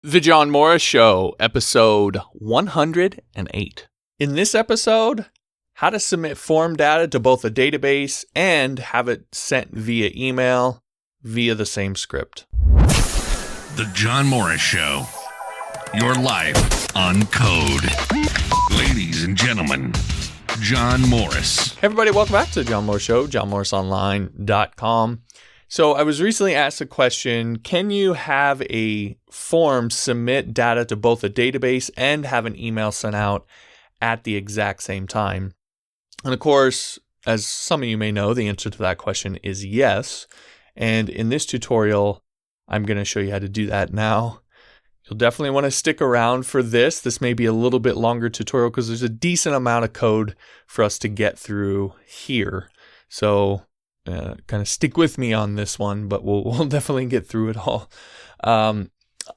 The John Morris Show, episode 108. In this episode, how to submit form data to both a database and have it sent via email via the same script. The John Morris Show, your life on code. Ladies and gentlemen, John Morris. Hey everybody, welcome back to the John Morris Show, johnmorrisonline.com. So I was recently asked a question, can you have a form submit data to both a database and have an email sent out at the exact same time? And of course, as some of you may know, the answer to that question is yes. And in this tutorial, I'm going to show you how to do that now. You'll definitely want to stick around for this. This may be a little bit longer tutorial because there's a decent amount of code for us to get through here. So kind of stick with me on this one, but we'll definitely get through it all.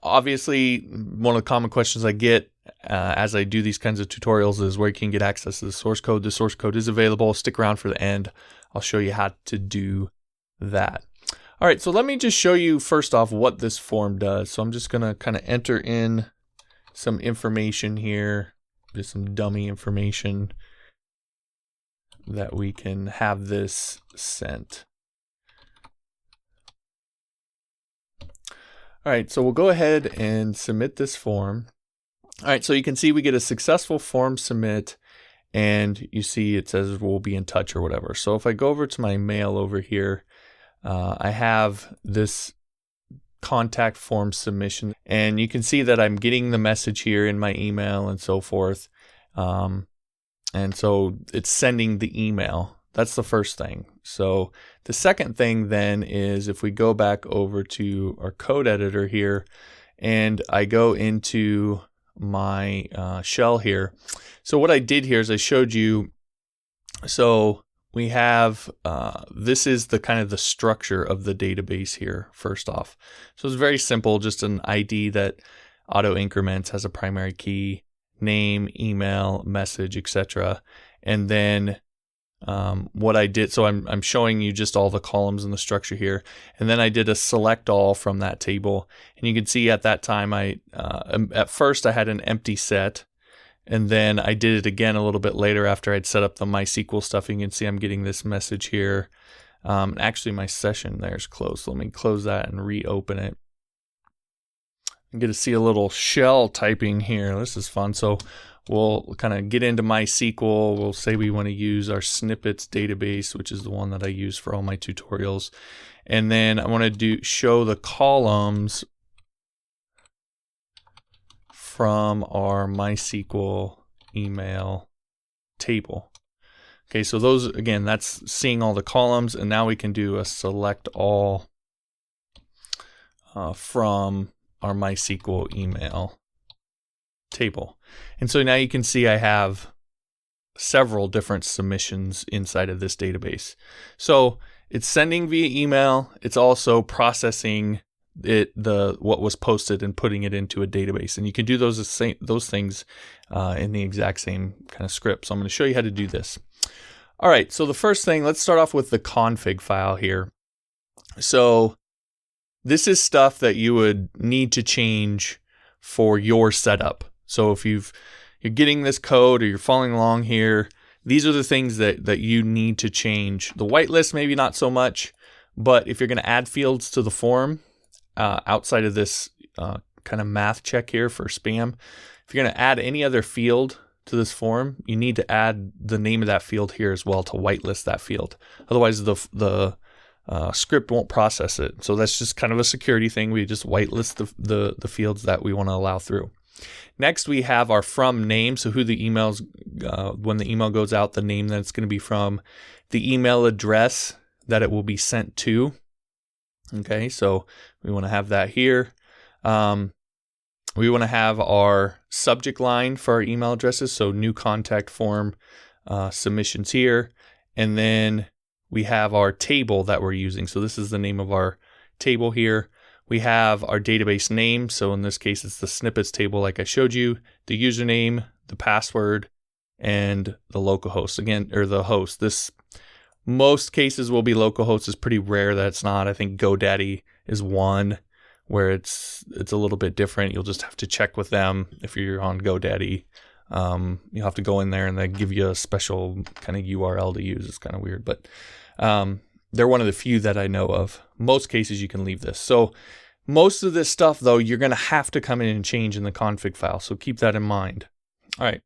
Obviously, one of the common questions I get as I do these kinds of tutorials is where you can get access to the source code. The source code is available. Stick around for the end. I'll show you how to do that. All right, so let me just show you first off what this form does. So I'm just going to kind of enter in some information here, just some dummy information that we can have this sent. All right, so we'll go ahead and submit this form. All right, so you can see we get a successful form submit, and you see it says we'll be in touch or whatever. So if I go over to my mail over here, I have this contact form submission, and you can see that I'm getting the message here in my email and so forth. And so it's sending the email. That's the first thing. So the second thing then is if we go back over to our code editor here and I go into my shell here. So what I did here is I showed you, so we have, this is the kind of the structure of the database here first off. So it's very simple, just an ID that auto increments, has a primary key, name, email, message, etc. And then what I did, so I'm showing you just all the columns in the structure here, and then I did a select all from that table, and you can see at that time at first I had an empty set, and then I did it again a little bit later after I'd set up the MySQL stuff. You can see I'm getting this message here. Actually my session there is closed, so let me close that and reopen it. I get to see a little shell typing here. This is fun. So we'll kind of get into MySQL. We'll say we want to use our snippets database, which is the one that I use for all my tutorials. And then I want to show the columns from our MySQL email table. Okay, so those, again, that's seeing all the columns, and now we can do a select all from our MySQL email table. And so now you can see I have several different submissions inside of this database. So it's sending via email. It's also processing what was posted and putting it into a database. And you can do those things in the exact same kind of script. So I'm going to show you how to do this. All right, so the first thing, let's start off with the config file here. So this is stuff that you would need to change for your setup. So if you're getting this code or you're following along here, these are the things that you need to change. The whitelist, maybe not so much, but if you're going to add fields to the form outside of this kind of math check here for spam, if you're going to add any other field to this form, you need to add the name of that field here as well to whitelist that field. Otherwise, the script won't process it. So that's just kind of a security thing. We just whitelist the fields that we want to allow through. Next, we have our from name. So who the emails, when the email goes out, the name that it's going to be from, the email address that it will be sent to. Okay, so we want to have that here. We want to have our subject line for our email addresses. So new contact form submissions here. And then we have our table that we're using. So this is the name of our table here. We have our database name. So in this case, it's the snippets table like I showed you, the username, the password, and the localhost again, or the host. This most cases will be localhost. Is pretty rare that it's not. I think GoDaddy is one, where it's a little bit different. You'll just have to check with them if you're on GoDaddy. You'll have to go in there and they give you a special kind of URL to use. It's kind of weird, but they're one of the few that I know of. Most cases you can leave this. So most of this stuff, though, you're going to have to come in and change in the config file. So keep that in mind. All right.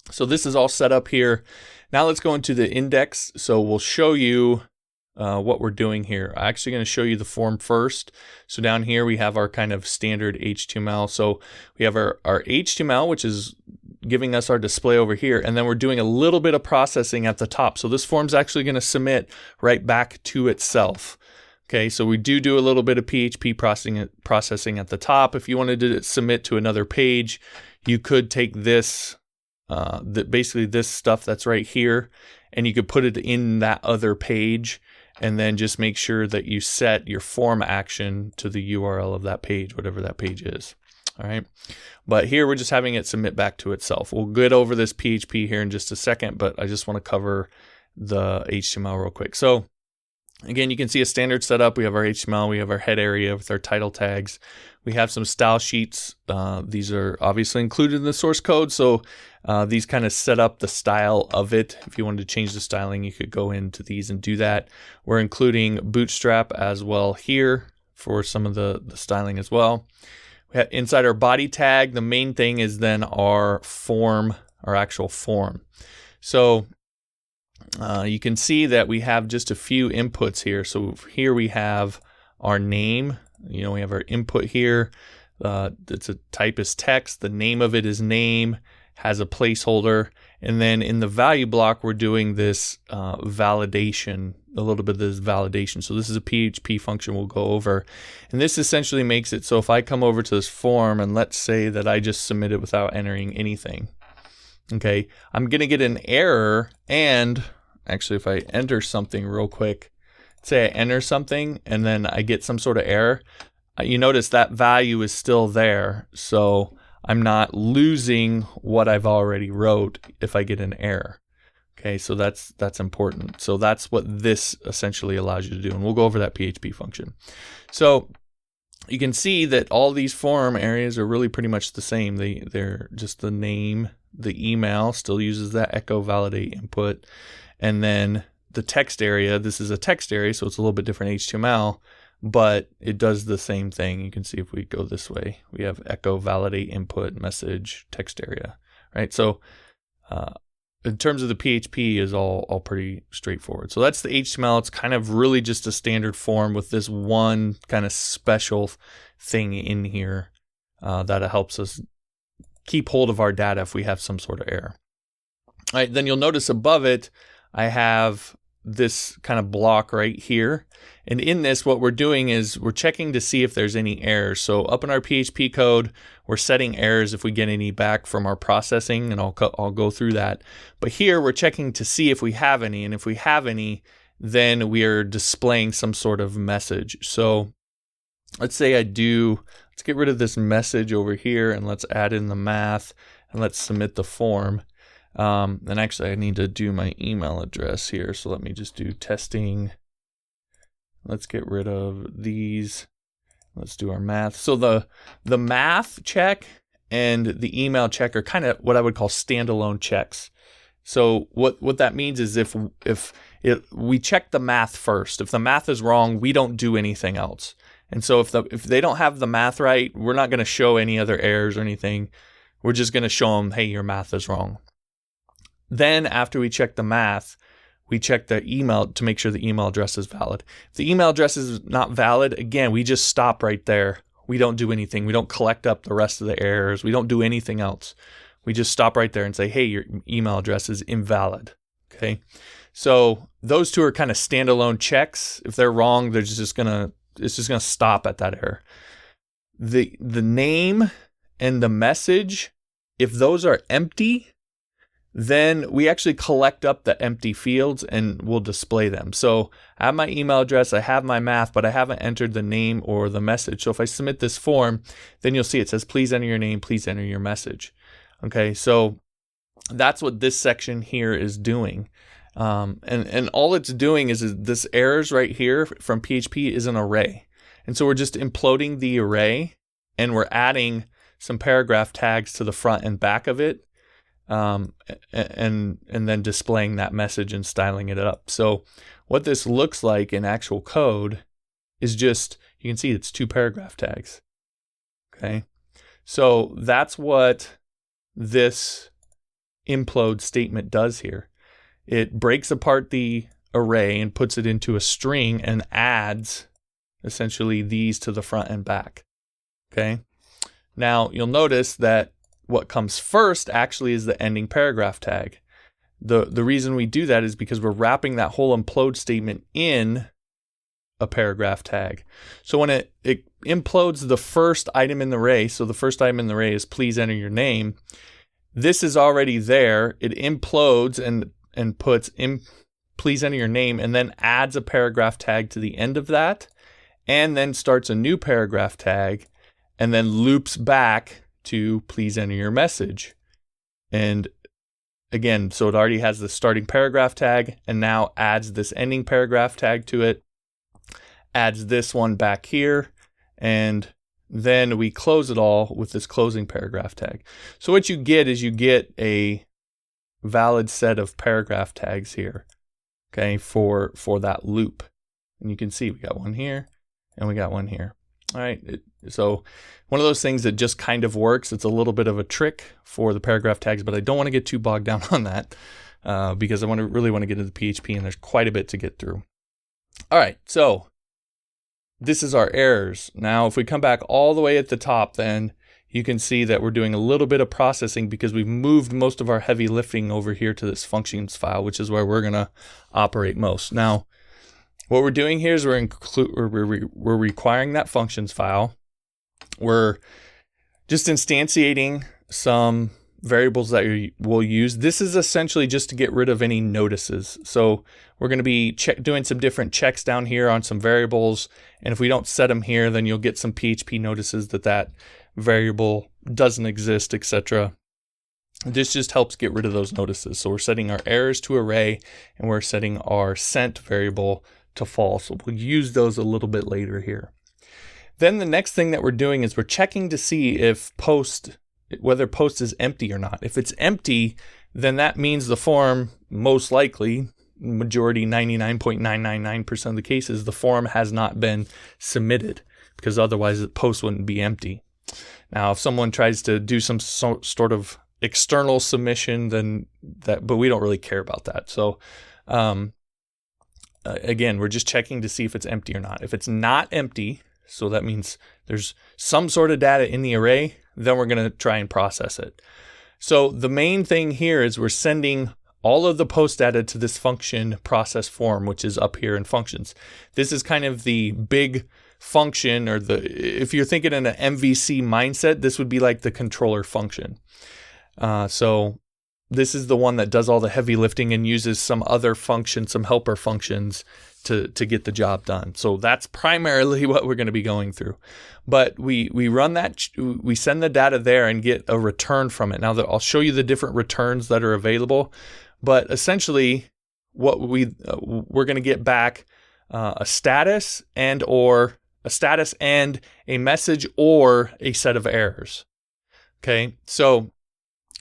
So this is all set up here. Now let's go into the index. So we'll show you what we're doing here. I'm actually going to show you the form first. So down here we have our kind of standard HTML. So we have our HTML, which is giving us our display over here, and then we're doing a little bit of processing at the top. So this form's actually going to submit right back to itself. Okay, so we do a little bit of PHP processing at the top. If you wanted to submit to another page, you could take this, basically this stuff that's right here, and you could put it in that other page, and then just make sure that you set your form action to the URL of that page, whatever that page is. All right, but here we're just having it submit back to itself. We'll get over this PHP here in just a second, but I just want to cover the HTML real quick. So again, you can see a standard setup. We have our HTML, we have our head area with our title tags. We have some style sheets. These are obviously included in the source code, so these kind of set up the style of it. If you wanted to change the styling, you could go into these and do that. We're including Bootstrap as well here for some of the styling as well. We have inside our body tag, the main thing is then our form, our actual form. So you can see that we have just a few inputs here. So here we have our name. You know, we have our input here. It's a type is text. The name of it is name, has a placeholder. And then in the value block, we're doing this validation, a little bit of this validation. So this is a PHP function we'll go over. And this essentially makes it so if I come over to this form and let's say that I just submit it without entering anything. Okay, I'm going to get an error, and actually if I enter something real quick, say I enter something and then I get some sort of error, you notice that value is still there. So I'm not losing what I've already wrote if I get an error. Okay, so that's important. So that's what this essentially allows you to do. And we'll go over that PHP function. So you can see that all these form areas are really pretty much the same. They're just the name, the email still uses that echo validate input. And then the text area, this is a text area, so it's a little bit different HTML, but it does the same thing. You can see if we go this way, we have echo validate input message text area, right? So in terms of the PHP is all pretty straightforward. So that's the HTML. It's kind of really just a standard form with this one kind of special thing in here that helps us keep hold of our data if we have some sort of error. All right, then you'll notice above it, I have this kind of block right here. And in this, what we're doing is we're checking to see if there's any errors. So up in our PHP code, we're setting errors if we get any back from our processing, and I'll go through that. But here we're checking to see if we have any, and if we have any, then we are displaying some sort of message. So let's say let's get rid of this message over here, and let's add in the math, and let's submit the form. And actually I need to do my email address here. So let me just do testing. Let's get rid of these. Let's do our math. So the math check and the email check are kind of what I would call standalone checks. So what that means is if we check the math first, if the math is wrong, we don't do anything else. And so if they don't have the math right, we're not going to show any other errors or anything. We're just going to show them, hey, your math is wrong. Then after we check the math, we check the email to make sure the email address is valid. If the email address is not valid, again, we just stop right there. We don't do anything. We don't collect up the rest of the errors. We don't do anything else. We just stop right there and say, hey, your email address is invalid. Okay. So those two are kind of standalone checks. If they're wrong, it's just gonna stop at that error. The name and the message, if those are empty, then we actually collect up the empty fields and we'll display them. So I have my email address, I have my math, but I haven't entered the name or the message. So if I submit this form, then you'll see it says, please enter your name, please enter your message. Okay, so that's what this section here is doing. And all it's doing is this errors right here from PHP is an array. And so we're just imploding the array, and we're adding some paragraph tags to the front and back of it, and then displaying that message and styling it up. So what this looks like in actual code is just, you can see it's 2 paragraph tags. Okay, so that's what this implode statement does here. It breaks apart the array and puts it into a string and adds essentially these to the front and back. Okay, now you'll notice that what comes first actually is the ending paragraph tag. The reason we do that is because we're wrapping that whole implode statement in a paragraph tag. So when it implodes the first item in the array, so the first item in the array is please enter your name, this is already there. It implodes and puts in please enter your name, and then adds a paragraph tag to the end of that, and then starts a new paragraph tag, and then loops back to please enter your message. And again, so it already has the starting paragraph tag, and now adds this ending paragraph tag to it, adds this one back here, and then we close it all with this closing paragraph tag. So what you get is you get a valid set of paragraph tags here, okay, for that loop. And you can see we got one here and we got one here. All right, so one of those things that just kind of works. It's a little bit of a trick for the paragraph tags, but I don't want to get too bogged down on that because I really want to get into the PHP, and there's quite a bit to get through. All right, so this is our errors. Now, if we come back all the way at the top, then you can see that we're doing a little bit of processing because we've moved most of our heavy lifting over here to this functions file, which is where we're going to operate most. Now, what we're doing here is we're requiring that functions file. We're just instantiating some variables that we'll use. This is essentially just to get rid of any notices. So we're going to be doing some different checks down here on some variables. And if we don't set them here, then you'll get some PHP notices that variable doesn't exist, etc. This just helps get rid of those notices. So we're setting our errors to array, and we're setting our sent variable to false. So we'll use those a little bit later here. Then the next thing that we're doing is we're checking to see if whether post is empty or not. If it's empty, then that means the form, most likely, majority 99.999% of the cases, the form has not been submitted, because otherwise the post wouldn't be empty. Now, if someone tries to do some sort of external submission, then but we don't really care about that. So again, we're just checking to see if it's empty or not. If it's not empty, so that means there's some sort of data in the array, then we're going to try and process it. So the main thing here is we're sending all of the post data to this function process form, which is up here in functions. This is kind of the big function, or if you're thinking in an MVC mindset, this would be like the controller function. So this is the one that does all the heavy lifting and uses some other function, some helper functions to get the job done. So that's primarily what we're going to be going through. But we run that, we send the data there and get a return from it. Now I'll show you the different returns that are available. But essentially, what we're going to get back a status and a message or a set of errors. Okay, so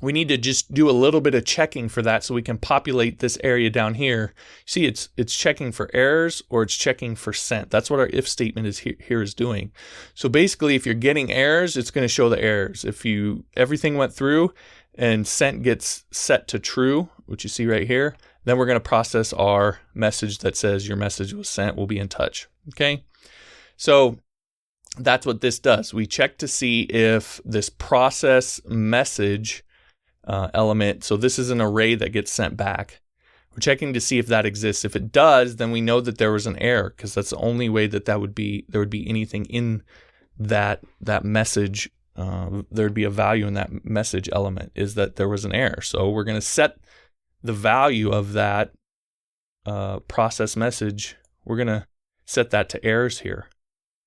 we need to just do a little bit of checking for that so we can populate this area down here. See, it's checking for errors or it's checking for sent. That's what our if statement is here is doing. So basically, if you're getting errors, it's going to show the errors. If everything went through and sent gets set to true, which you see right here, then we're going to process our message that says your message was sent. We'll be in touch. Okay, so that's what this does. We check to see if this process message element, so this is an array that gets sent back. We're checking to see if that exists. If it does, then we know that there was an error, because that's the only way that there would be anything in that message. There would be a value in that message element, is that there was an error. So we're going to set the value of that process message. We're going to set that to errors here,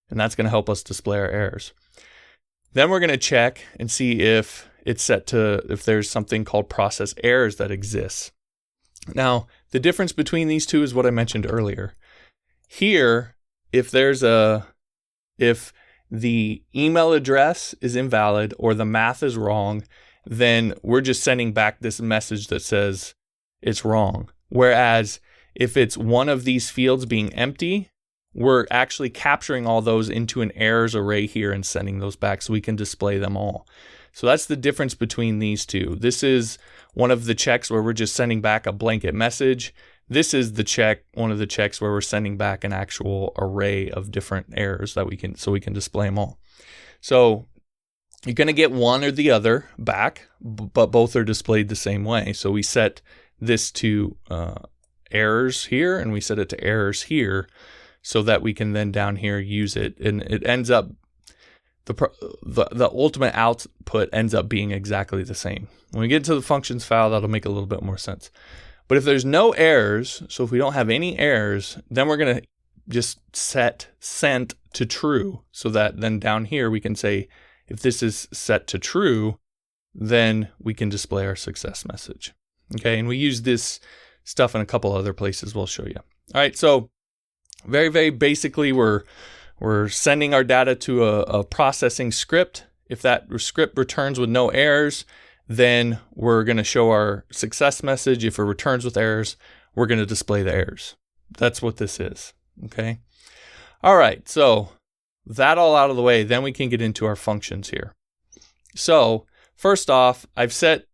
and that's going to help us display our errors. Then we're going to check and see if it's set to, if there's something called process errors that exists. Now, the difference between these two is what I mentioned earlier. Here, if there's a if the email address is invalid or the math is wrong, then we're just sending back this message that says it's wrong. Whereas if it's one of these fields being empty, we're actually capturing all those into an errors array here and sending those back so we can display them all. So that's the difference between these two. This is one of the checks where we're just sending back a blanket message. This is one of the checks where we're sending back an actual array of different errors that we can display them all. So you're going to get one or the other back, but both are displayed the same way. So we set this to errors here, and we set it to errors here, so that we can then down here use it, and it ends up the ultimate output ends up being exactly the same. When we get to the functions file, that'll make a little bit more sense. But if there's no errors, so if we don't have any errors, then we're going to just set sent to true, so that then down here we can say if this is set to true, then we can display our success message. Okay, and we use this stuff in a couple other places we'll show you. All right, so very, very basically, we're sending our data to a processing script. If that script returns with no errors, then we're going to show our success message. If it returns with errors, we're going to display the errors. That's what this is. Okay. All right. So that all out of the way, then we can get into our functions here. So first off, I've set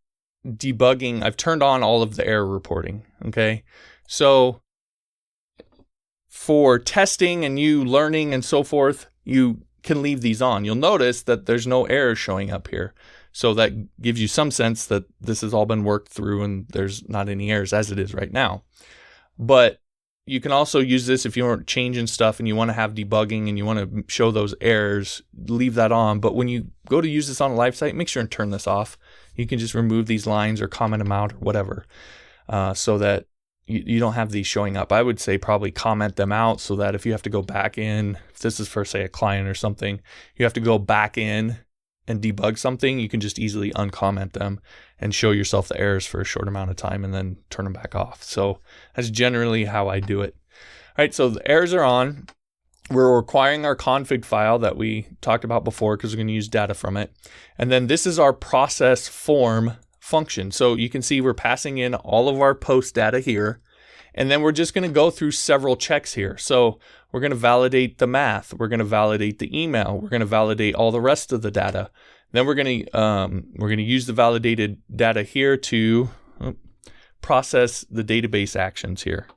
debugging. I've turned on all of the error reporting. Okay. So for testing and you learning and so forth, you can leave these on. You'll notice that there's no errors showing up here. So that gives you some sense that this has all been worked through and there's not any errors as it is right now. But you can also use this if you aren't changing stuff and you want to have debugging and you want to show those errors, leave that on. But when you go to use this on a live site, make sure and turn this off. You can just remove these lines or comment them out or whatever, so that you don't have these showing up. I would say probably comment them out so that if you have to go back in, if this is for say a client or something, you have to go back in and debug something, you can just easily uncomment them and show yourself the errors for a short amount of time and then turn them back off. So that's generally how I do it. All right, so the errors are on. We're requiring our config file that we talked about before because we're going to use data from it. And then this is our process form function. So you can see we're passing in all of our post data here. And then we're just going to go through several checks here. So we're going to validate the math. We're going to validate the email. We're going to validate all the rest of the data. Then we're going to use the validated data here to process the database actions here.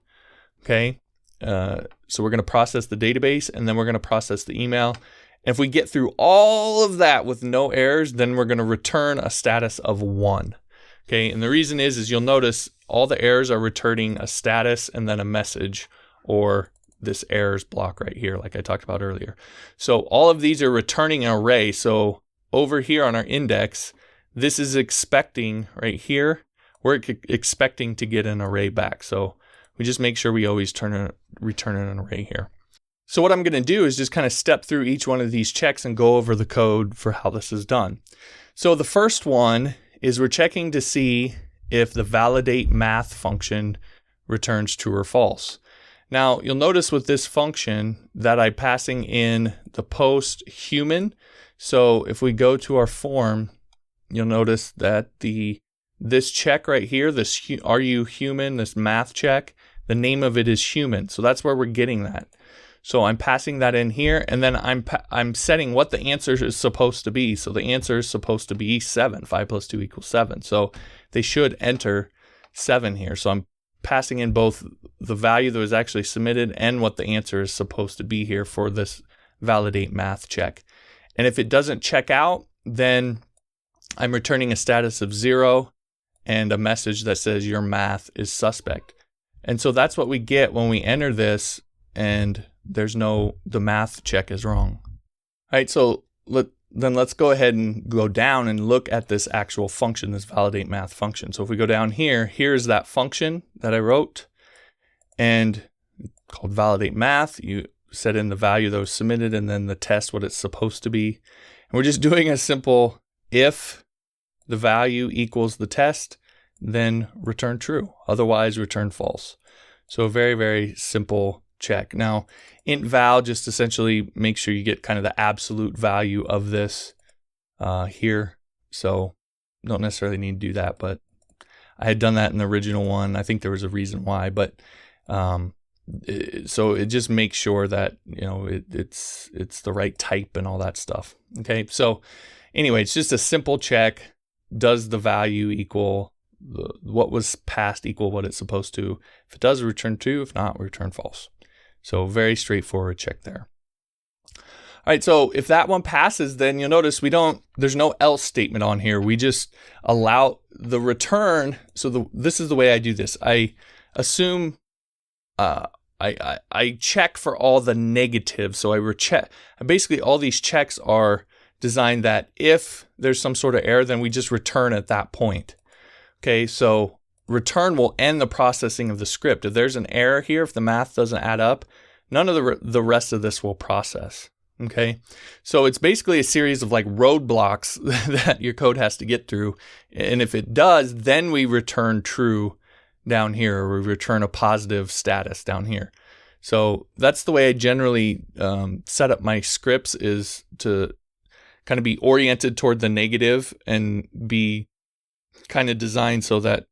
Okay. So we're going to process the database and then we're going to process the email. And if we get through all of that with no errors, then we're going to return a status of 1. Okay, and the reason is you'll notice all the errors are returning a status and then a message, or this errors block right here, like I talked about earlier. So all of these are returning an array. So over here on our index, this is expecting right here, we're expecting to get an array back. So we just make sure we always return an array here. So what I'm going to do is just kind of step through each one of these checks and go over the code for how this is done. So the first one is we're checking to see if the validate math function returns true or false. Now you'll notice with this function that I'm passing in the post human. So if we go to our form, you'll notice that this check right here, this are you human, this math check, the name of it is human. So that's where we're getting that. So I'm passing that in here, and then I'm setting what the answer is supposed to be. So the answer is supposed to be 7. 5 plus 2 equals 7. So they should enter 7 here. So I'm passing in both the value that was actually submitted and what the answer is supposed to be here for this validate math check. And if it doesn't check out, then I'm returning a status of 0 and a message that says your math is suspect. And so that's what we get when we enter this and the math check is wrong. All right, so let's go ahead and go down and look at this actual function, this validate math function. So if we go down here, here's that function that I wrote and called validate math. You set in the value that was submitted and then the test, what it's supposed to be. And we're just doing a simple if the value equals the test, then return true. Otherwise, return false. So a very, very simple check. Now, int val just essentially make sure you get kind of the absolute value of this here. So don't necessarily need to do that, but I had done that in the original one. I think there was a reason why, but so it just makes sure that, you know, it's the right type and all that stuff. Okay, so anyway, it's just a simple check. Does the value equal what was passed equal what it's supposed to? If it does, return true. If not, return false. So very straightforward check there. All right, so if that one passes, then you'll notice there's no else statement on here. We just allow the return. So this is the way I do this. I assume I check for all the negatives. So I check. Basically, all these checks are designed that if there's some sort of error, then we just return at that point. Okay, so return will end the processing of the script. If there's an error here, if the math doesn't add up, none of the rest of this will process. Okay, so it's basically a series of like roadblocks that your code has to get through. And if it does, then we return true down here, or we return a positive status down here. So that's the way I generally set up my scripts, is to kind of be oriented toward the negative and be kind of designed so that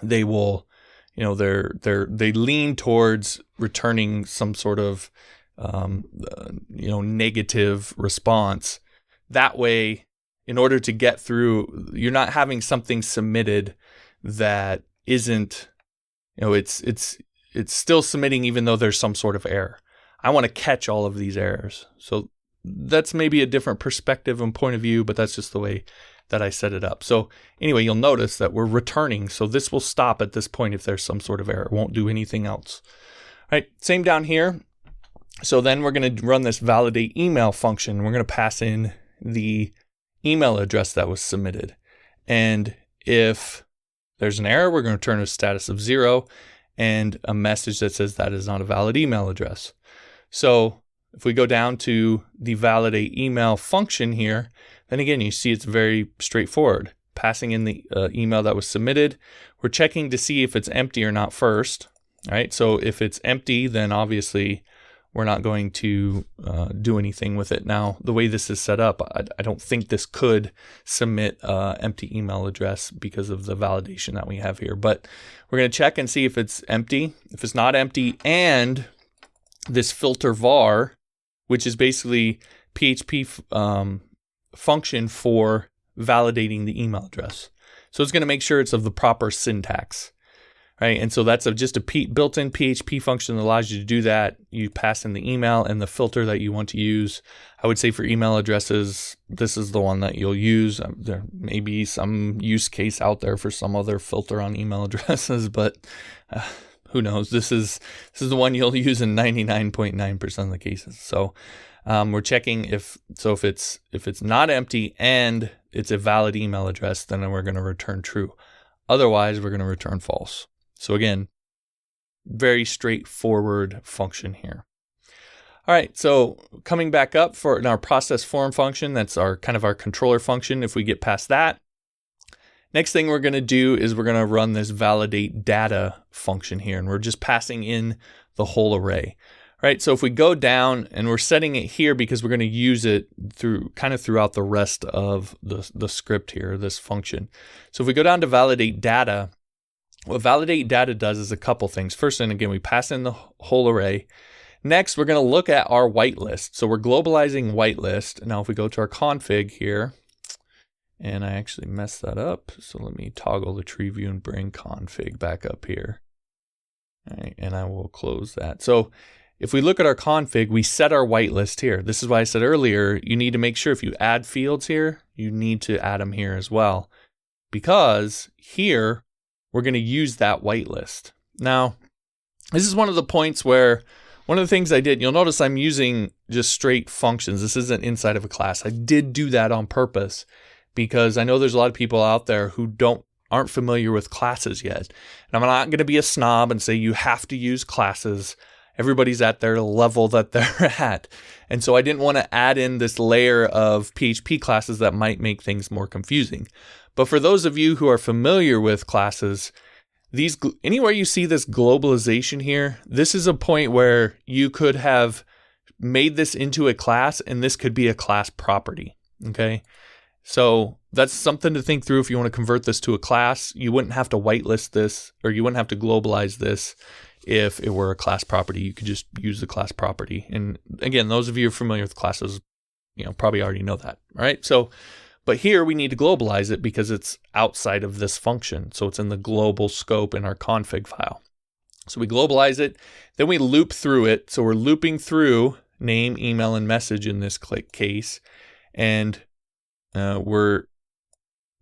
they will, you know, they lean towards returning some sort of you know, negative response. That way, in order to get through, you're not having something submitted that isn't, you know, it's still submitting even though there's some sort of error. I want to catch all of these errors. So that's maybe a different perspective and point of view, but that's just the way that I set it up. So anyway, you'll notice that we're returning. So this will stop at this point if there's some sort of error. It won't do anything else. All right, same down here. So then we're going to run this validate email function. We're going to pass in the email address that was submitted. And if there's an error, we're going to return a status of 0 and a message that says that is not a valid email address. So if we go down to the validate email function here, then again, you see it's very straightforward. Passing in the email that was submitted. We're checking to see if it's empty or not first. All right, so if it's empty, then obviously we're not going to do anything with it. Now, the way this is set up, I don't think this could submit empty email address because of the validation that we have here. But we're going to check and see if it's empty. If it's not empty, and this filter var, which is basically PHP function for validating the email address. So it's going to make sure it's of the proper syntax. Right, and so that's just a built-in PHP function that allows you to do that. You pass in the email and the filter that you want to use. I would say for email addresses, this is the one that you'll use. There may be some use case out there for some other filter on email addresses, but who knows? This is the one you'll use in 99.9% of the cases. So we're checking if it's not empty and it's a valid email address, then we're going to return true. Otherwise, we're going to return false. So again, very straightforward function here. All right, so coming back up for our process form function, that's our kind of our controller function. If we get past that, next thing we're going to do is we're going to run this validate data function here, and we're just passing in the whole array. All right, so if we go down, and we're setting it here because we're going to use it throughout the rest of the script here, this function. So if we go down to validate data, what validate data does is a couple things. First, and again, we pass in the whole array. Next, we're going to look at our whitelist. So we're globalizing whitelist. Now, if we go to our config here, and I actually messed that up. So let me toggle the tree view and bring config back up here. All right, and I will close that. So if we look at our config, we set our whitelist here. This is why I said earlier, you need to make sure if you add fields here, you need to add them here as well. Because here, we're going to use that whitelist. Now, this is one of the points where one of the things I did, you'll notice I'm using just straight functions. This isn't inside of a class. I did do that on purpose because I know there's a lot of people out there who aren't familiar with classes yet. And I'm not going to be a snob and say you have to use classes. Everybody's at their level that they're at. And so I didn't want to add in this layer of PHP classes that might make things more confusing. But for those of you who are familiar with classes, anywhere you see this globalization here, this is a point where you could have made this into a class, and this could be a class property. Okay, so that's something to think through. If you want to convert this to a class, you wouldn't have to whitelist this, or you wouldn't have to globalize this if it were a class property. You could just use the class property. And again, those of you who are familiar with classes, probably already know that. All right, so but here we need to globalize it because it's outside of this function. So it's in the global scope in our config file. So we globalize it, then we loop through it. So we're looping through name, email, and message in this case. And we're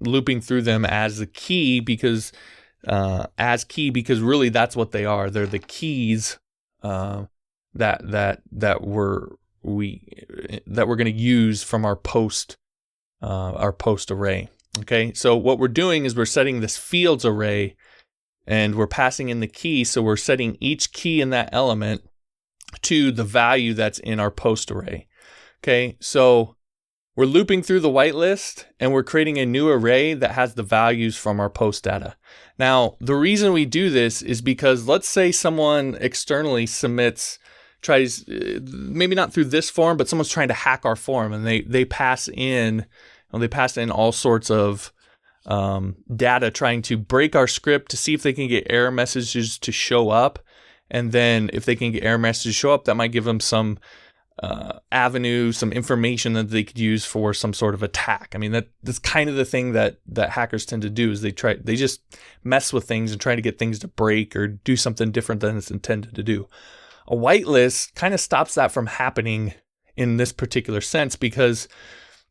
looping through them as the key because really that's what they are. They're the keys that we're going to use from our post array. Okay, so what we're doing is we're setting this fields array, and we're passing in the key. So we're setting each key in that element to the value that's in our post array. Okay, so we're looping through the whitelist, and we're creating a new array that has the values from our post data. Now, the reason we do this is because let's say someone externally tries, maybe not through this form, but someone's trying to hack our form, and they pass in all sorts of data trying to break our script to see if they can get error messages to show up. And then if they can get error messages to show up, that might give them some avenue, some information that they could use for some sort of attack. I mean, that's kind of the thing that hackers tend to do, is they just mess with things and try to get things to break or do something different than it's intended to do. A whitelist kind of stops that from happening in this particular sense, because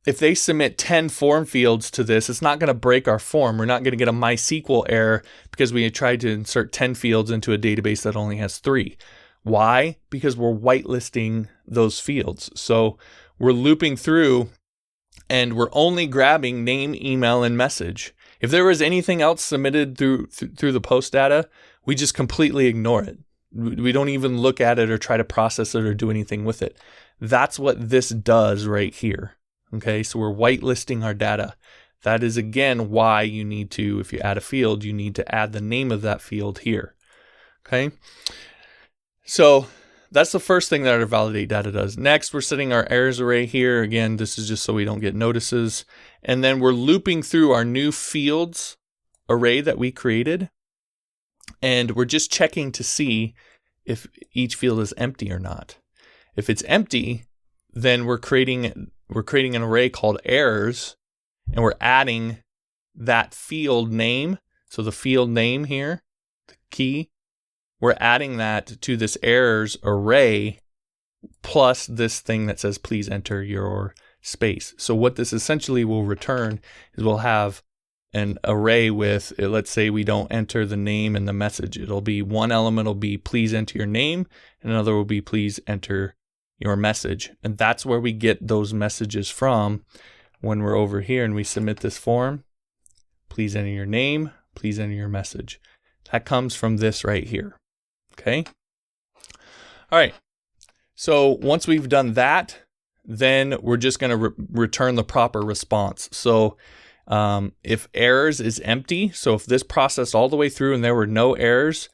if they submit 10 form fields to this, it's not going to break our form. We're not going to get a MySQL error because we tried to insert 10 fields into a database that only has 3. Why? Because we're whitelisting those fields. So we're looping through, and we're only grabbing name, email, and message. If there was anything else submitted through the post data, we just completely ignore it. We don't even look at it or try to process it or do anything with it. That's what this does right here. Okay, so we're whitelisting our data. That is, again, why you need to, if you add a field, you need to add the name of that field here. Okay, so that's the first thing that our validate data does. Next, we're setting our errors array here. Again, this is just so we don't get notices. And then we're looping through our new fields array that we created. And we're just checking to see if each field is empty or not. If it's empty, then we're creating an array called errors, and we're adding that field name. So the field name here, the key, we're adding that to this errors array plus this thing that says please enter your space. So what this essentially will return is we'll have an array with, let's say we don't enter the name and the message. It'll be one element will be please enter your name, and another will be please enter your message. And that's where we get those messages from when we're over here and we submit this form. Please enter your name, please enter your message. That comes from this right here. Okay. All right. So once we've done that, then we're just going to return the proper response. So if errors is empty, so if this processed all the way through and there were no errors,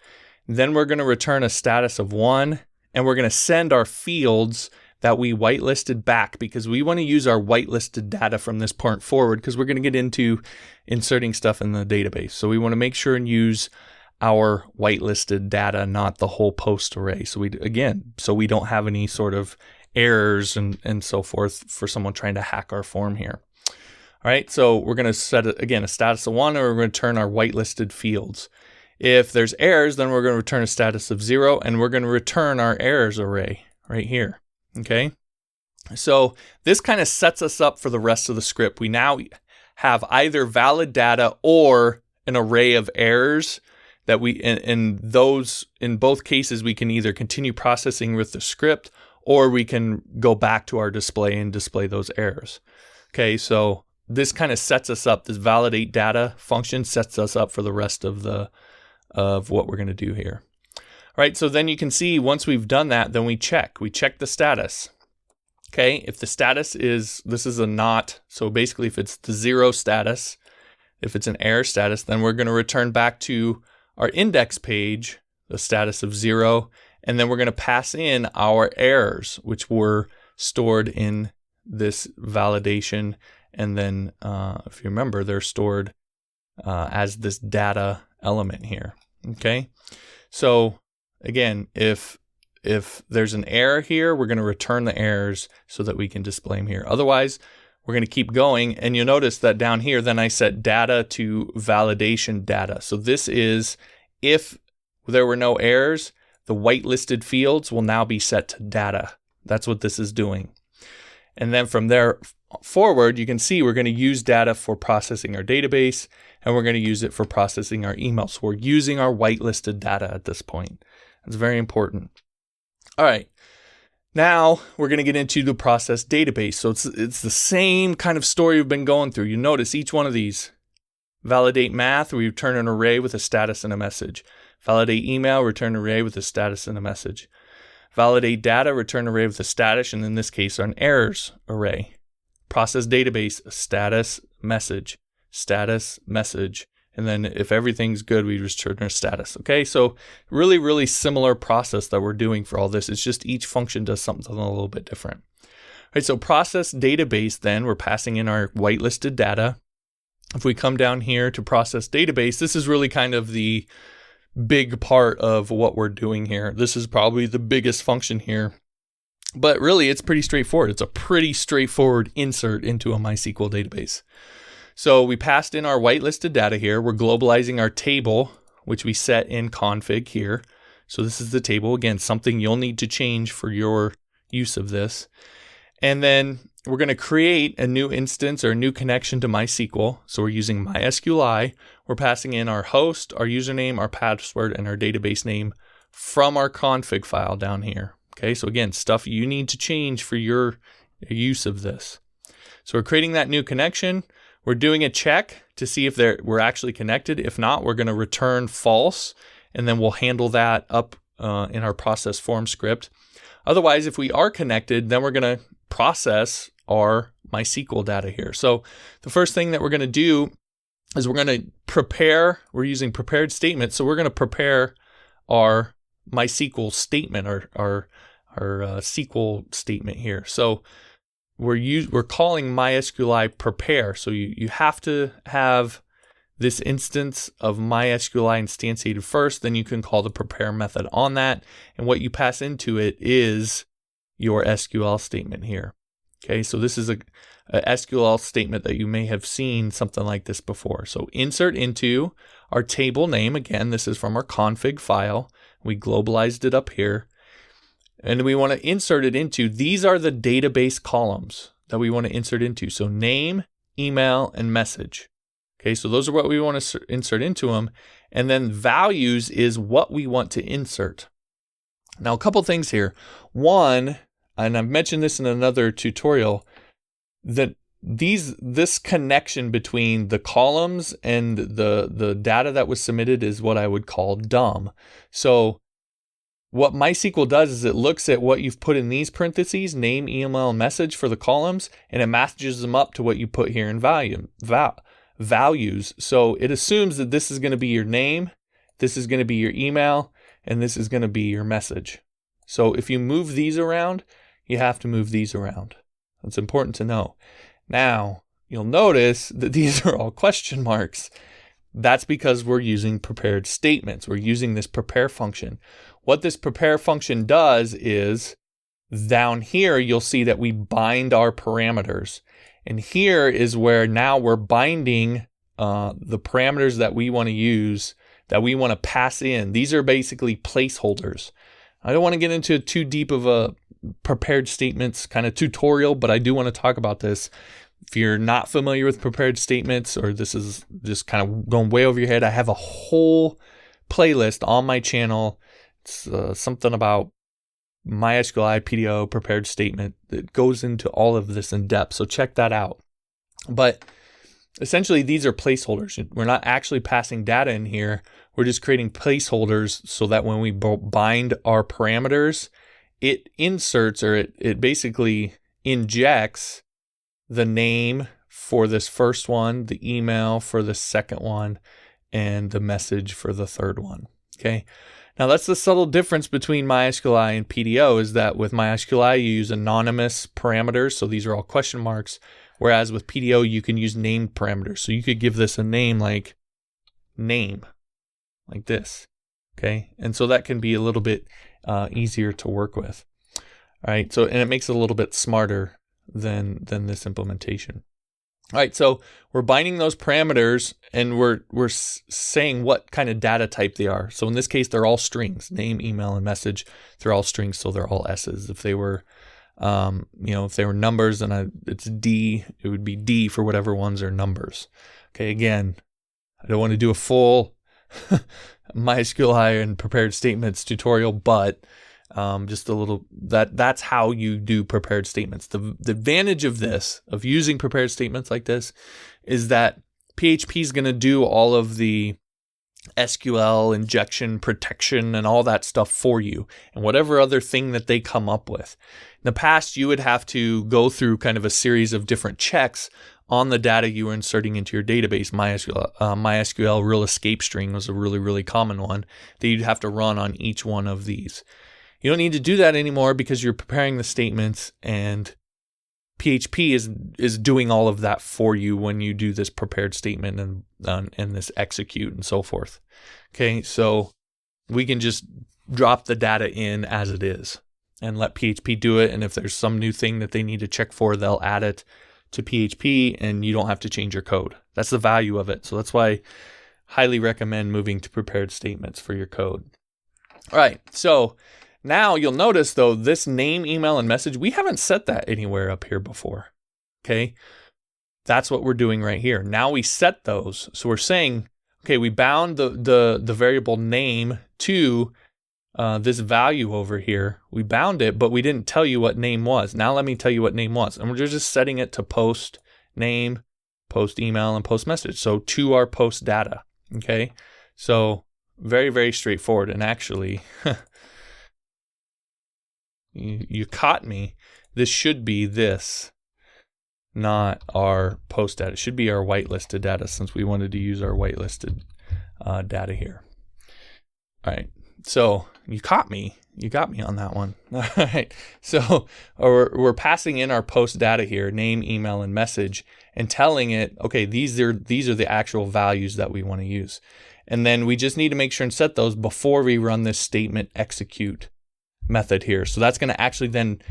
then we're going to return a status of 1, and we're going to send our fields that we whitelisted back, because we want to use our whitelisted data from this point forward, because we're going to get into inserting stuff in the database. So we want to make sure and use our whitelisted data, not the whole post array. So we don't have any sort of errors and so forth for someone trying to hack our form here. All right, so we're going to set, again, a status of 1, and we're going to return our whitelisted fields. If there's errors, then we're going to return a status of 0, and we're going to return our errors array right here. Okay, so this kind of sets us up for the rest of the script. We now have either valid data or an array of errors that in both cases, we can either continue processing with the script, or we can go back to our display and display those errors. Okay, so this kind of sets us up. This validate data function sets us up for the rest of what we're going to do here. All right, so then you can see once we've done that, then we check the status. Okay, if the status is, this is a not, so basically if it's the 0 status, if it's an error status, then we're going to return back to our index page, the status of 0, and then we're going to pass in our errors, which were stored in this validation. And then, if you remember, they're stored as this data element here. Okay, so again, if there's an error here, we're going to return the errors so that we can display them here. Otherwise, we're going to keep going, and you'll notice that down here, then I set data to validation data. So this is if there were no errors, the whitelisted fields will now be set to data. That's what this is doing. And then from there forward, you can see we're going to use data for processing our database, and we're going to use it for processing our emails. So we're using our whitelisted data at this point. That's very important. All right. Now we're going to get into the process database. So it's the same kind of story we've been going through. You notice each one of these. Validate math, we return an array with a status and a message. Validate email, return an array with a status and a message. Validate data, return an array with a status, and in this case, an errors array. Process database, status, message, and then if everything's good, we return our status. Okay, so really, really similar process that we're doing for all this. It's just each function does something a little bit different. All right, so process database, then we're passing in our whitelisted data. If we come down here to process database, this is really kind of the big part of what we're doing here. This is probably the biggest function here, but really it's pretty straightforward. It's a pretty straightforward insert into a MySQL database. So we passed in our whitelisted data here. We're globalizing our table, which we set in config here. So this is the table. Again, something you'll need to change for your use of this. And then we're going to create a new instance or a new connection to MySQL. So we're using MySQL. We're passing in our host, our username, our password, and our database name from our config file down here. Okay, so again, stuff you need to change for your use of this. So we're creating that new connection. We're doing a check to see if we're actually connected. If not, we're going to return false, and then we'll handle that up in our process form script. Otherwise, if we are connected, then we're going to process our MySQL data here. So the first thing that we're going to do is we're going to prepare. We're using prepared statements, so we're going to prepare our MySQL statement, our SQL statement here. So we're calling MySQL prepare. So you have to have this instance of MySQL instantiated first, then you can call the prepare method on that. And what you pass into it is your SQL statement here. Okay, so this is a SQL statement that you may have seen something like this before. So insert into our table name. Again, this is from our config file. We globalized it up here. And we want to insert it into, these are the database columns that we want to insert into. So name, email, and message. Okay, so those are what we want to insert into them. And then values is what we want to insert. Now, a couple things here. One, and I've mentioned this in another tutorial, that this connection between the columns and the data that was submitted is what I would call dumb. So what MySQL does is it looks at what you've put in these parentheses, name, email, and message for the columns, and it matches them up to what you put here in values. So it assumes that this is going to be your name, this is going to be your email, and this is going to be your message. So if you move these around, you have to move these around. That's important to know. Now, you'll notice that these are all question marks. That's because we're using prepared statements. We're using this prepare function. What this prepare function does is down here, you'll see that we bind our parameters. And here is where now we're binding the parameters that we want to use, that we want to pass in. These are basically placeholders. I don't want to get into too deep of a prepared statements kind of tutorial, but I do want to talk about this. If you're not familiar with prepared statements, or this is just kind of going way over your head, I have a whole playlist on my channel. It's something about MySQL PDO prepared statement that goes into all of this in depth. So check that out. But essentially, these are placeholders. We're not actually passing data in here. We're just creating placeholders so that when we bind our parameters, it inserts, or it basically injects the name for this first one, the email for the second one, and the message for the third one. Okay. Now that's the subtle difference between MySQL and PDO, is that with MySQL you use anonymous parameters, so these are all question marks, whereas with PDO you can use named parameters. So you could give this a name like name, like this. Okay, and so that can be a little bit easier to work with. All right, so and it makes it a little bit smarter than this implementation. All right, so we're binding those parameters and we're saying what kind of data type they are. So in this case, they're all strings: name, email, and message. They're all strings, so they're all S's. If they were, if they were numbers, then it's D. It would be D for whatever ones are numbers. Okay, again, I don't want to do a full MySQL and prepared statements tutorial, but just a little, that's how you do prepared statements. The advantage of this, of using prepared statements like this, is that PHP is going to do all of the SQL injection protection and all that stuff for you, and whatever other thing that they come up with. In the past, you would have to go through kind of a series of different checks on the data you were inserting into your database. MySQL real escape string was a really, really common one that you'd have to run on each one of these. You don't need to do that anymore because you're preparing the statements, and PHP is doing all of that for you when you do this prepared statement and this execute and so forth. Okay, so we can just drop the data in as it is and let PHP do it. And if there's some new thing that they need to check for, they'll add it to PHP and you don't have to change your code. That's the value of it. So that's why I highly recommend moving to prepared statements for your code. All right, so now you'll notice though, this name, email, and message, we haven't set that anywhere up here before. Okay, that's what we're doing right here. Now we set those. So we're saying, okay, we bound the variable name to this value over here. We bound it, but we didn't tell you what name was. Now let me tell you what name was. And we're just setting it to post name, post email, and post message. So to our post data. Okay, so very, very straightforward. And actually, you caught me. This should be this, not our post data. It should be our whitelisted data, since we wanted to use our whitelisted data here. All right, so you caught me. You got me on that one. All right, so we're passing in our post data here, name, email, and message, and telling it, okay, these are the actual values that we want to use. And then we just need to make sure and set those before we run this statement execute method here. So that's going to actually then,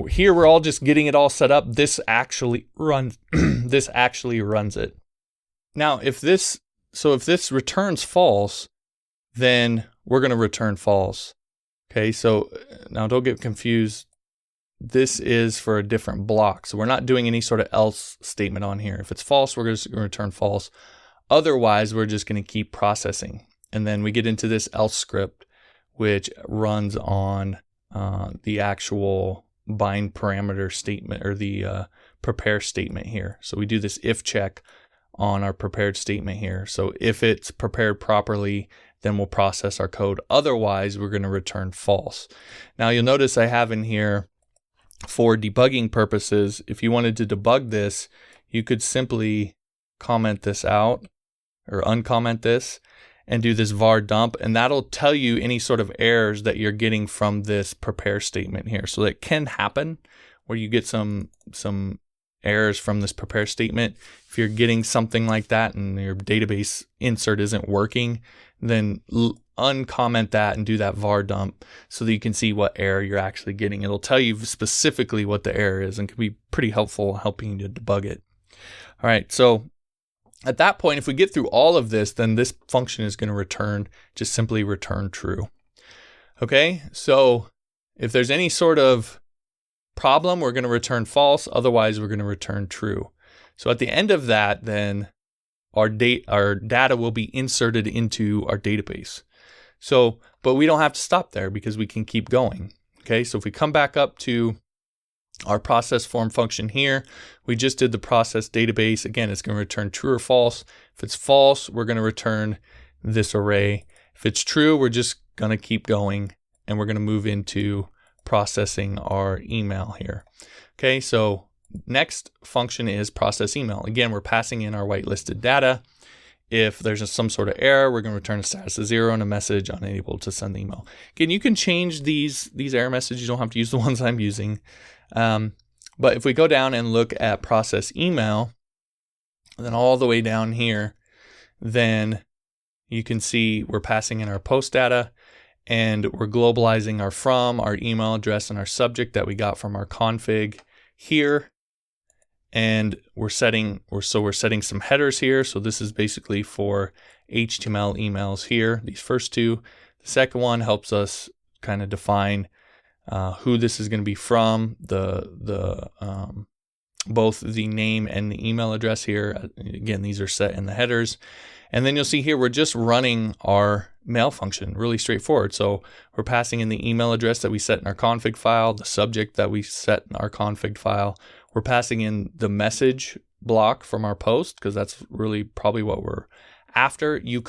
here we're all just getting it all set up. This actually runs this actually runs it. Now if this returns false, then we're going to return false. Okay, so now don't get confused. This is for a different block. So we're not doing any sort of else statement on here. If it's false, we're just going to return false. Otherwise, we're just going to keep processing. And then we get into this else script, which runs on the actual bind parameter statement, or the prepare statement here. So we do this if check on our prepared statement here. So if it's prepared properly, then we'll process our code. Otherwise, we're going to return false. Now you'll notice I have in here, for debugging purposes, if you wanted to debug this, you could simply comment this out or uncomment this and do this var dump, and that'll tell you any sort of errors that you're getting from this prepare statement here. So it can happen where you get some errors from this prepare statement. If you're getting something like that and your database insert isn't working, then uncomment that and do that var dump so that you can see what error you're actually getting. It'll tell you specifically what the error is and can be pretty helpful helping you to debug it. All right, so at that point, if we get through all of this, then this function is going to return, just simply return true. Okay, so if there's any sort of problem, we're going to return false. Otherwise, we're going to return true. So at the end of that, then our data will be inserted into our database. So, but we don't have to stop there because we can keep going. Okay, so if we come back up to our process form function here, we just did the process database. Again, it's going to return true or false. If it's false, we're going to return this array. If it's true, we're just going to keep going and we're going to move into processing our email here. Okay, so next function is process email. Again, we're passing in our whitelisted data. if there's some sort of error, we're going to return a status of 0 and a message unable to send the email. Again, you can change these error messages. You don't have to use the ones I'm using. But if we go down and look at process email, then all the way down here, then you can see we're passing in our post data, and we're globalizing our from, our email address, and our subject that we got from our config here. And we're setting some headers here. So this is basically for HTML emails here, these first two. The second one helps us kind of define who this is going to be from, both the name and the email address here. Again, these are set in the headers. And then you'll see here, we're just running our mail function, really straightforward. So we're passing in the email address that we set in our config file, the subject that we set in our config file. We're passing in the message block from our post, because that's really probably what we're after. If you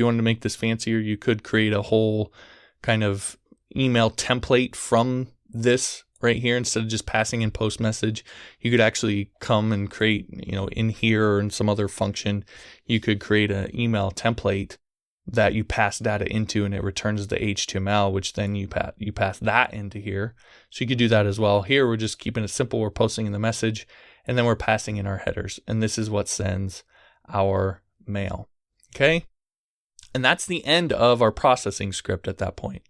wanted to make this fancier, you could create a whole kind of email template from this right here. Instead of just passing in post message, you could actually come and create, in here or in some other function, you could create an email template that you pass data into, and it returns the HTML, which then you pass that into here. So you could do that as well. Here we're just keeping it simple. We're posting in the message, and then we're passing in our headers, and this is what sends our mail. Okay, and that's the end of our processing script at that point.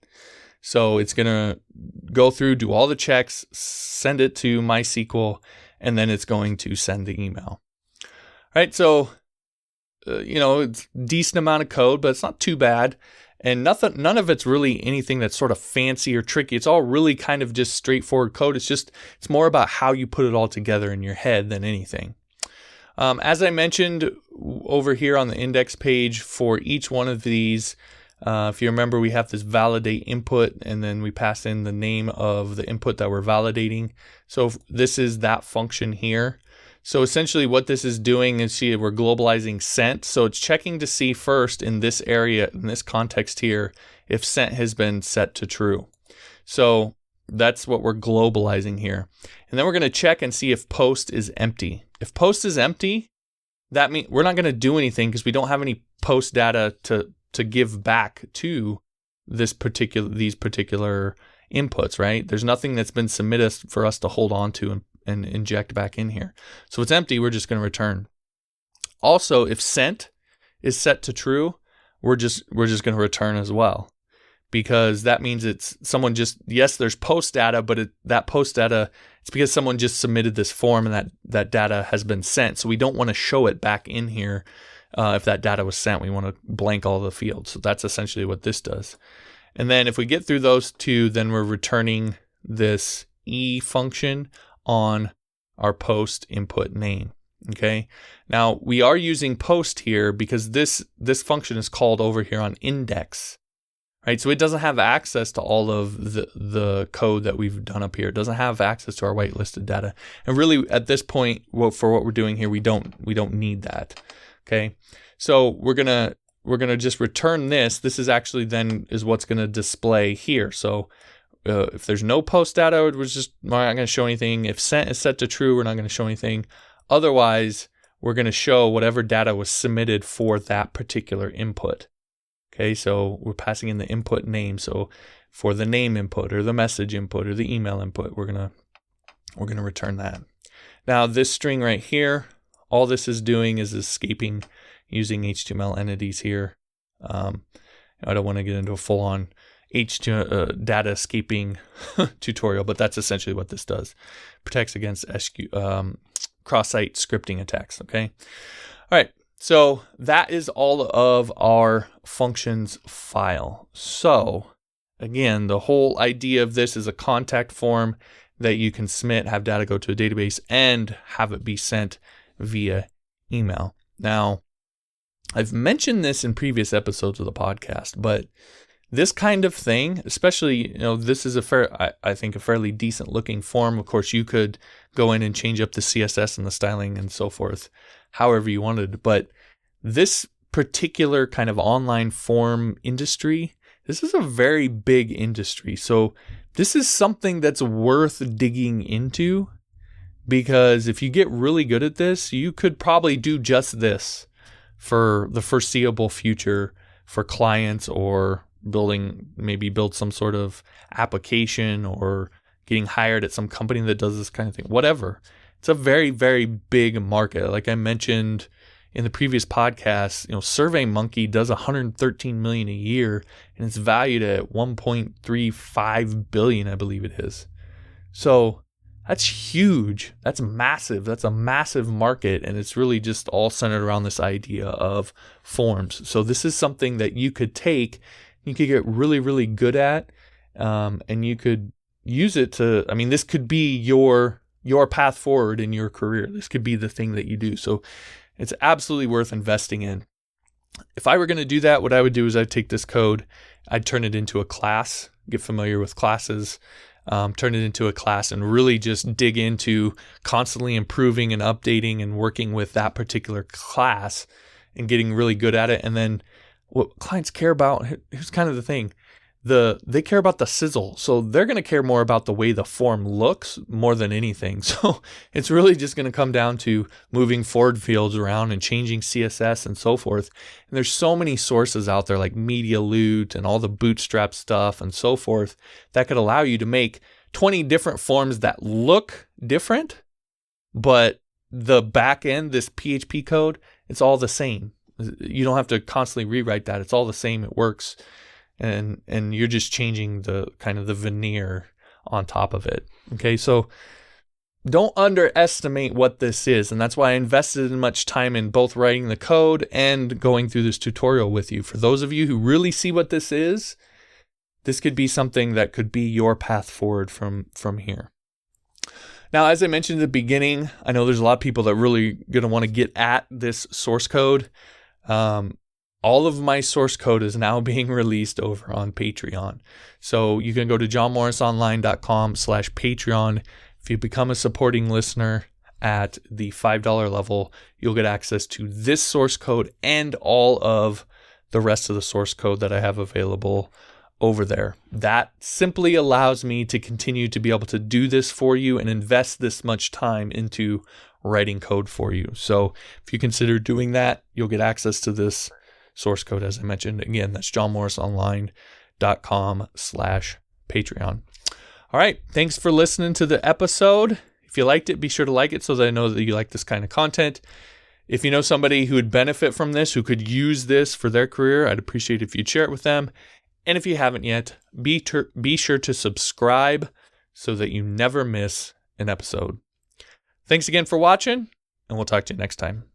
So it's going to go through, do all the checks, send it to MySQL, and then it's going to send the email. All right, so it's a decent amount of code, but it's not too bad. And none of it's really anything that's sort of fancy or tricky. It's all really kind of just straightforward code. It's more about how you put it all together in your head than anything. As I mentioned over here on the index page, for each one of these, if you remember, we have this validate input, and then we pass in the name of the input that we're validating. So this is that function here. So essentially what this is doing is, we're globalizing sent. So it's checking to see first in this area, in this context here, if sent has been set to true. So that's what we're globalizing here. And then we're going to check and see if post is empty. If post is empty, that means we're not going to do anything, because we don't have any post data to give back to these particular inputs, right? There's nothing that's been submitted for us to hold on to and inject back in here. So it's empty, we're just going to return. Also, if sent is set to true, we're just going to return as well, because that means it's someone yes, there's post data, but that post data, it's because someone just submitted this form and that data has been sent. So we don't want to show it back in here. If that data was sent, we want to blank all the fields. So that's essentially what this does. And then if we get through those two, then we're returning this E function on our post input name. Okay. Now we are using post here because this function is called over here on index, right? So it doesn't have access to all of the code that we've done up here. It doesn't have access to our whitelisted data. And really at this point, for what we're doing here, we don't need that. Okay. So we're gonna just return this. This is actually then is what's gonna display here. So if there's no post data, we're not going to show anything. If sent is set to true, we're not going to show anything. Otherwise, we're going to show whatever data was submitted for that particular input. Okay, so we're passing in the input name. So for the name input or the message input or the email input, we're gonna return that. Now this string right here, all this is doing is escaping using HTML entities here. I don't want to get into a full-on HTML data escaping tutorial, but that's essentially what this does. Protects against cross-site scripting attacks. Okay. All right. So that is all of our functions file. So again, the whole idea of this is a contact form that you can submit, have data go to a database, and have it be sent via email. Now, I've mentioned this in previous episodes of the podcast, but this kind of thing, especially, this is I think a fairly decent looking form. Of course, you could go in and change up the CSS and the styling and so forth, however you wanted. But this particular kind of online form industry, this is a very big industry. So this is something that's worth digging into, because if you get really good at this, you could probably do just this for the foreseeable future for clients, or build some sort of application, or getting hired at some company that does this kind of thing, whatever. It's a very, very big market. Like I mentioned in the previous podcast, SurveyMonkey does $113 million a year, and it's valued at $1.35 billion, I believe it is. So that's huge. That's massive. That's a massive market, and it's really just all centered around this idea of forms. So this is something that you could take, you could get really, really good at, and you could use it to, this could be your path forward in your career. This could be the thing that you do. So it's absolutely worth investing in. If I were going to do that, what I would do is I'd take this code, I'd turn it into a class, get familiar with classes, turn it into a class, and really just dig into constantly improving and updating and working with that particular class and getting really good at it. And then what clients care about, here's kind of the thing, they care about the sizzle. So they're going to care more about the way the form looks more than anything. So it's really just going to come down to moving forward fields around and changing CSS and so forth. And there's so many sources out there like Media Loot and all the Bootstrap stuff and so forth that could allow you to make 20 different forms that look different, but the back end, this PHP code, it's all the same. You don't have to constantly rewrite that. It's all the same. It works. And you're just changing the kind of the veneer on top of it. Okay, so don't underestimate what this is. And that's why I invested in much time in both writing the code and going through this tutorial with you. For those of you who really see what this is, this could be something that could be your path forward from here. Now, as I mentioned at the beginning, I know there's a lot of people that really going to want to get at this source code. All of my source code is now being released over on Patreon. So you can go to johnmorrisonline.com/Patreon. If you become a supporting listener at the $5 level, you'll get access to this source code and all of the rest of the source code that I have available over there. That simply allows me to continue to be able to do this for you and invest this much time into writing code for you. So if you consider doing that, you'll get access to this source code, as I mentioned. Again, that's johnmorrisonline.com/Patreon. All right. Thanks for listening to the episode. If you liked it, be sure to like it so that I know that you like this kind of content. If you know somebody who would benefit from this, who could use this for their career, I'd appreciate if you'd share it with them. And if you haven't yet, be sure to subscribe so that you never miss an episode. Thanks again for watching, and we'll talk to you next time.